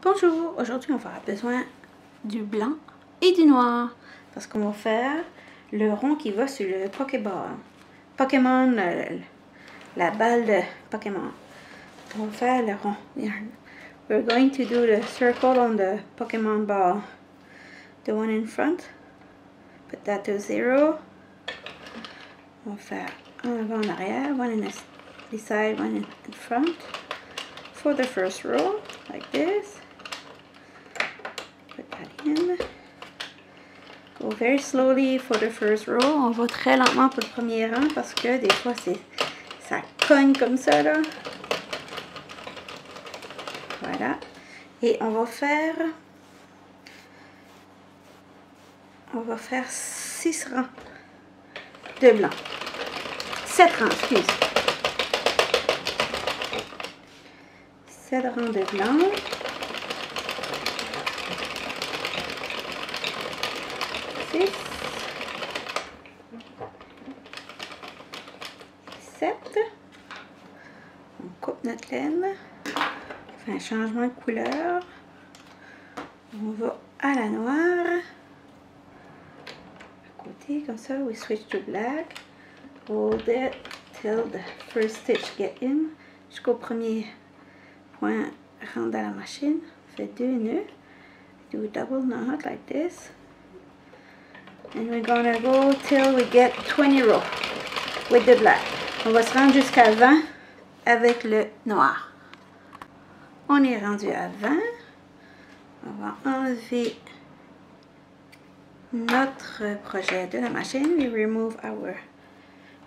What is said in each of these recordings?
Bonjour, aujourd'hui on va avoir besoin du blanc et du noir parce qu'on va faire le rond qui va sur le Pokéball. Pokémon, la balle de Pokémon. On va faire le rond. We're going to do the circle on the Pokemon ball. The one in front. Put that to 0. On va faire un avant, en arrière, one in the side, one in front. For the first row, like this. Put that in. Go very slowly for the first row. On va très lentement pour le premier rang parce que des fois ça cogne comme ça là. Voilà. Et on va faire 6 rangs de blanc. 7 rangs, excuse. 7 rangs de blanc. 6, 7. On coupe notre laine. On fait un changement de couleur. On va à la noire. À côté, comme ça, we switch to black. Hold it till the first stitch get in. Jusqu'au premier point, rentre dans la machine. Fait 2 nœuds. Do double knot like this. And we're gonna go till we get 20 rows with the black. On va se rendre jusqu'à 20 avec le noir. On est rendu à 20. On va enlever notre projet de la machine. We remove our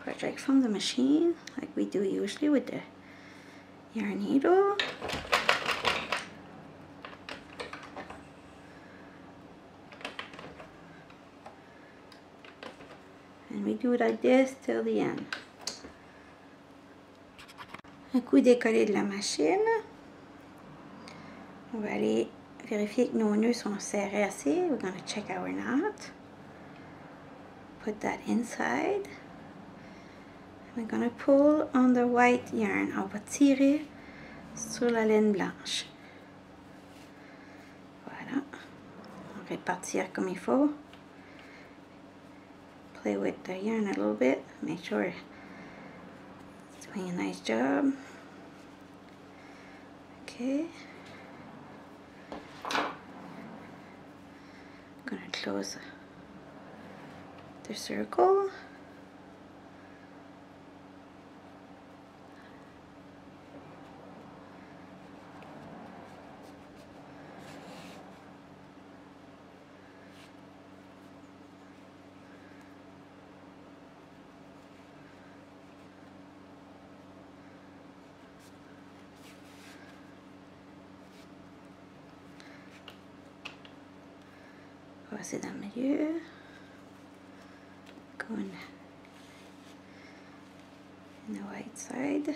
project from the machine like we do usually with the yarn needle. And we do it like this till the end. Un coup décollé de la machine. On va aller vérifier que nos nœuds sont serrés assez. We're going to check our knot. Put that inside. We're going to pull on the white yarn. On va tirer sur la laine blanche. Voilà. On va répartir comme il faut. Play with the yarn a little bit. Make sure it's doing a nice job. Okay. I'm gonna close the circle. Passer dans le milieu. Go in the white side,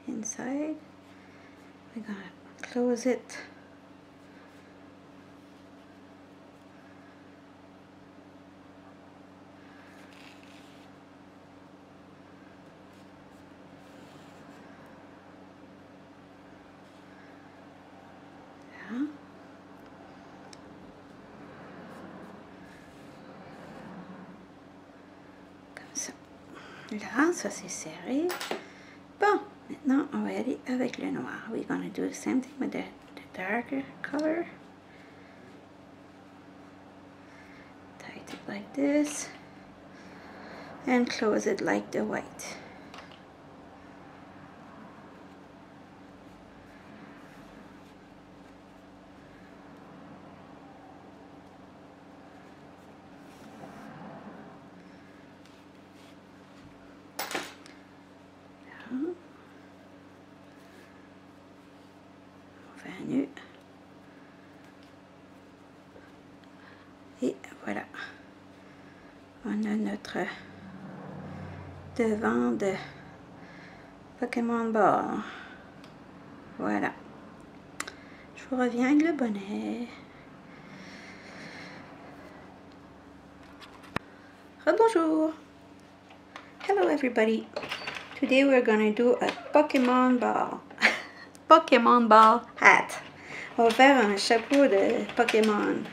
inside. We're gonna close it. Là. Là, ça c'est serré. Bon, maintenant on va y aller avec le noir. We're gonna do the same thing with the darker color. Tight it like this. And close it like the white. On fait un nœud. Et voilà. On a notre devant de Pokémon Ball. Voilà. Je vous reviens avec le bonnet. Rebonjour. Hello everybody. Today we're gonna do a Pokemon Ball. Pokemon Ball hat. On va faire un chapeau de Pokémon.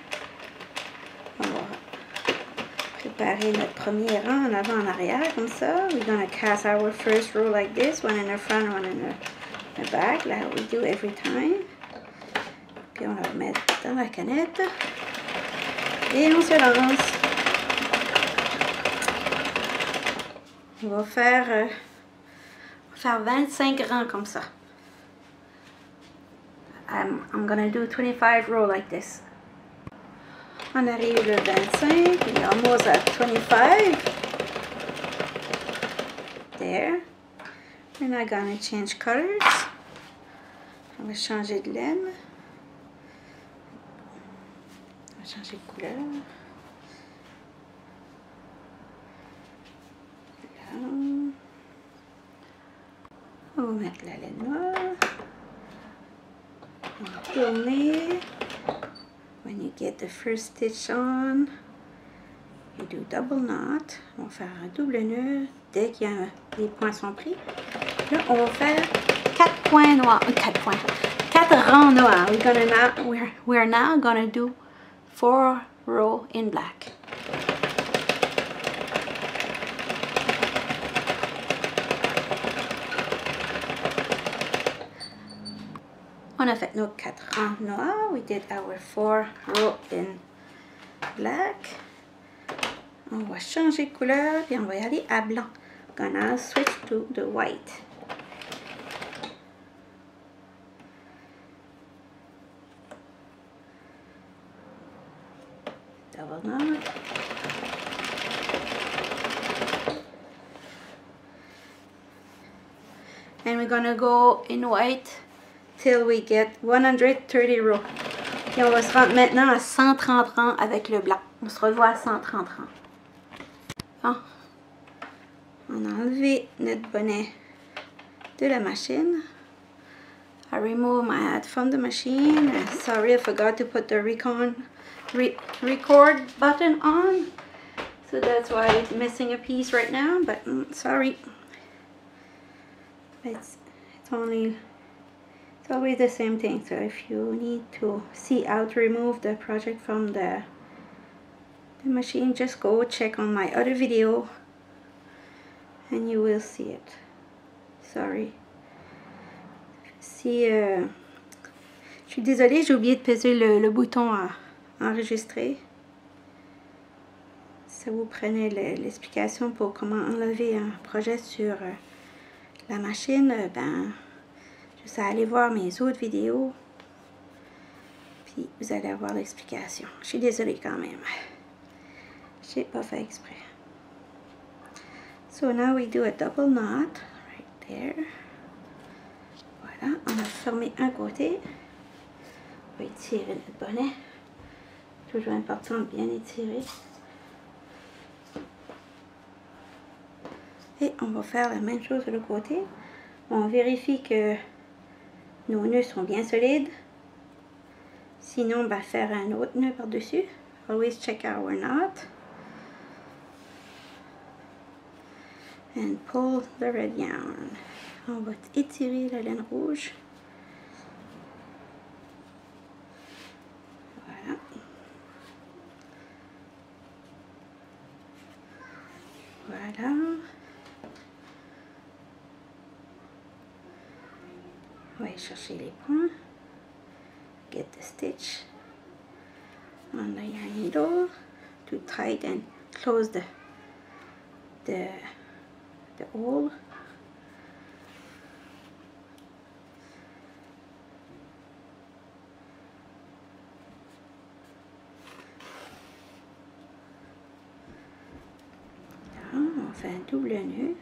On va préparer notre premier rang en avant en arrière comme ça. We're gonna cast our first row like this, one in the front, one in the back, like we do every time. Puis on va le mettre dans la canette. Et on se lance. On va faire 25 rangs comme ça. I'm gonna do 25 rows like this. On arrive le 25, we almost at 25. There. We're not gonna change colors. On va changer de laine. On va changer de couleur. Là. On va mettre la laine noire. On va tourner. When you get the first stitch on, you do double knot. On va faire un double nœud dès qu'il y a les points sont pris. Là, on va faire 4 points noirs, 4 rangs noirs. We're now gonna do 4 rows in black. On a fait nos 4 rangs noirs. We did our 4 rows in black. On va changer de couleur et on va y aller à blanc. Gonna switch to the white. Double knot. And we're gonna go in white till we get 130 rows. Et on va se rendre maintenant à 130 rangs avec le blanc. On se revoit à 130 rangs. Bon. On a enlevé notre bonnet de la machine. I remove my hat from the machine. Sorry, I forgot to put the record button on. So that's why it's missing a piece right now, but sorry. It's always the same thing. So if you need to see how to remove the project from the machine, just go check on my other video and you will see it. Sorry. Si je suis désolée, j'ai oublié de peser le bouton à enregistrer. Si vous prenez l'explication pour comment enlever un projet sur la machine, ben juste à aller voir mes autres vidéos, puis vous allez avoir l'explication. Je suis désolée quand même. J'ai pas fait exprès. So now we do a double knot right there. Voilà, on a fermé un côté. On va étirer notre bonnet. Toujours important de bien étirer. Et on va faire la même chose de l'autre côté. On vérifie que nos nœuds sont bien solides. Sinon, on va faire un autre nœud par-dessus. Always check our knot. And pull the red yarn. On va étirer la laine rouge. Voilà. Voilà. On va aller chercher les points. Get the stitch on the yarn needle to tighten and close the hole. Là, on fait un double nœud.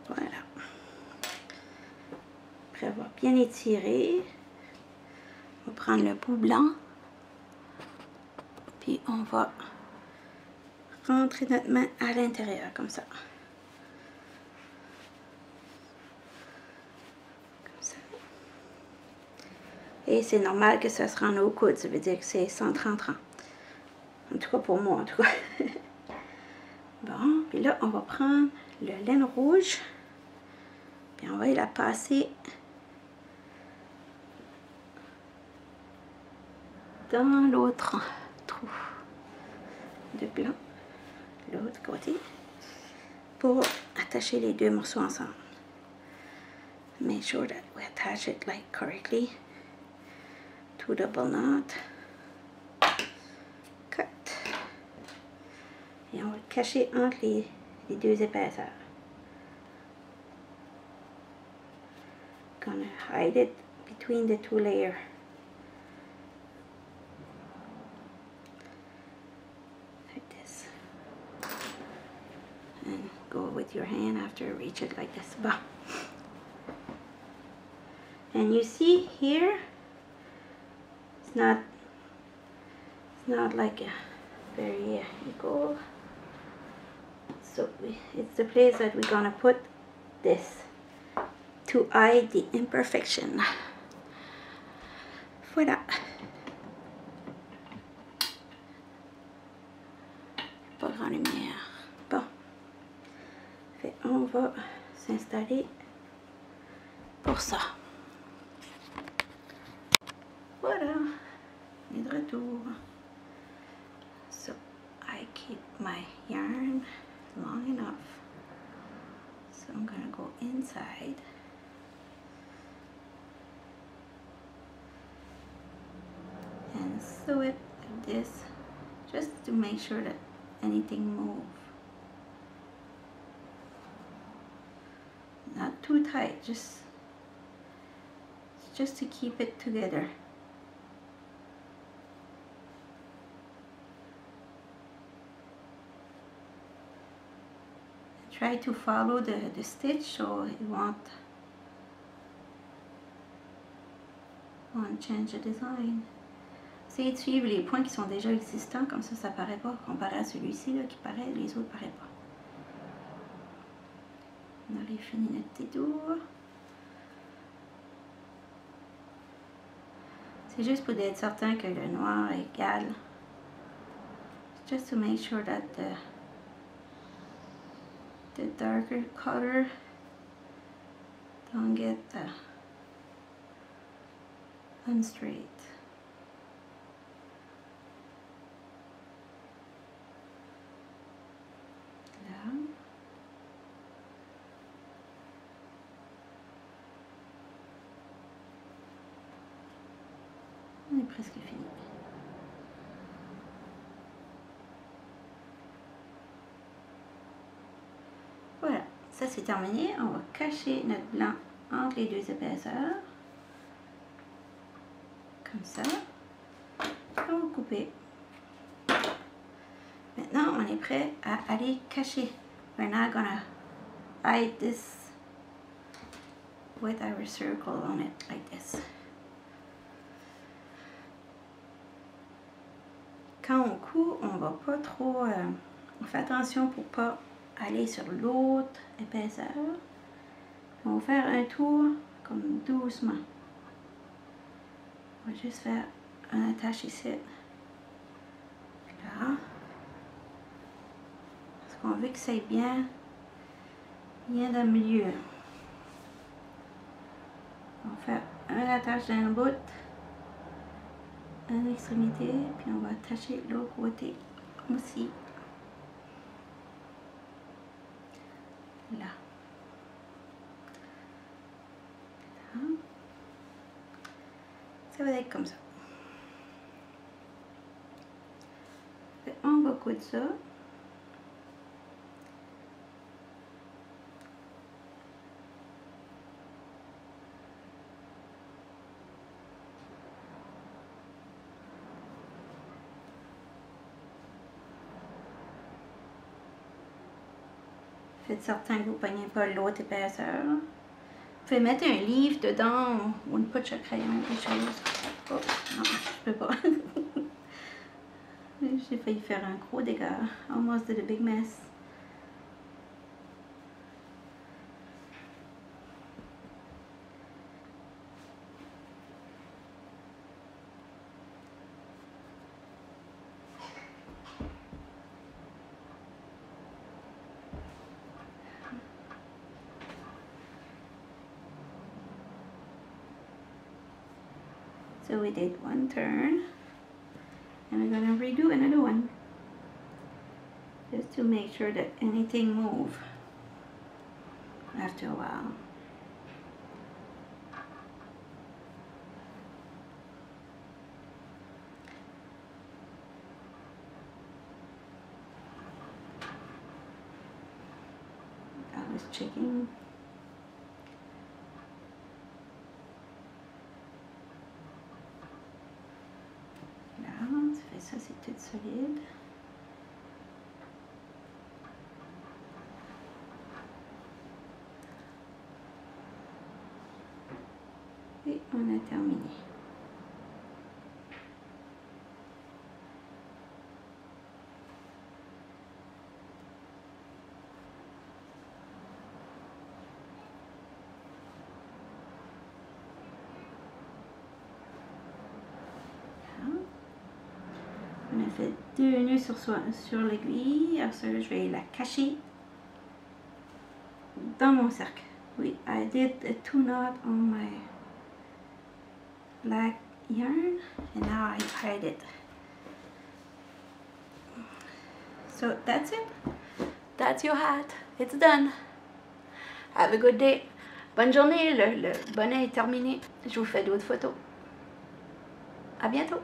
Voilà. Après avoir bien étiré, on va prendre le bout blanc, puis on va rentrer notre main à l'intérieur comme ça. Comme ça. Et c'est normal que ça se rende au coude, ça veut dire que c'est 130 ans. En tout cas pour moi, en tout cas. Bon, puis là, on va prendre le laine rouge, puis on va la passer dans l'autre trou de blanc, l'autre côté, pour attacher les deux morceaux ensemble. Make sure that we attach it like correctly. 2 double knot. Cut. Et on va le cacher entre les deux épaisseurs. Gonna hide it between the 2 layers. Like this. And go with your hand after reach it like this. Bon. And you see here, it's not like a very equal. So it's the place that we're gonna put this to hide the imperfection. Voilà. Pas grand lumière. Bon. Fait, on va s'installer pour ça. Voilà. On est de retour. So I keep my yarn long enough. So I'm gonna go inside. And sew it like this, just to make sure that anything moves. Not too tight, just to keep it together. Try to follow the stitch so it won't change the design. Essayez de suivre les points qui sont déjà existants, comme ça paraît pas, comparé à celui-ci là qui paraît, les autres paraissent pas. On a fini notre petit tour. C'est juste pour être certain que le noir est égal. Just to make sure that the darker color don't get unstraight. Là. On est presque fini. Voilà, ça c'est terminé. On va cacher notre blanc entre les deux épaisseurs. Comme ça. On va couper. Maintenant, on est prêt à aller cacher. We're not gonna hide this with our circle on it like this. Quand on coud, on va pas trop... on fait attention pour pas aller sur l'autre épaisseur. On va faire un tour comme doucement. On va juste faire un attache ici. Là. Parce qu'on veut que c'est bien dans le milieu. On va faire un attache dans le bout, une extrémité, puis on va attacher l'autre côté aussi. Là. Là. Ça va être comme ça. On va coudre ça. Faites certain que vous ne pognez pas l'autre épaisseur. Vous pouvez mettre un livre dedans ou une poche à crayon, quelque chose. Oh, non, je peux pas. J'ai failli faire un gros dégât. Almost did a big mess. So we did one turn, and we're gonna redo another one, just to make sure that anything move after a while. I was checking. Là, ça c'est tout solide. Et on a terminé. On a fait 2 nœuds sur l'aiguille. Alors ça, je vais la cacher dans mon cercle. Oui, I did a 2 knot on my black yarn, and now I tied it. So that's it. That's your hat. It's done. Have a good day. Bonne journée. Le bonnet est terminé. Je vous fais d'autres photos. À bientôt.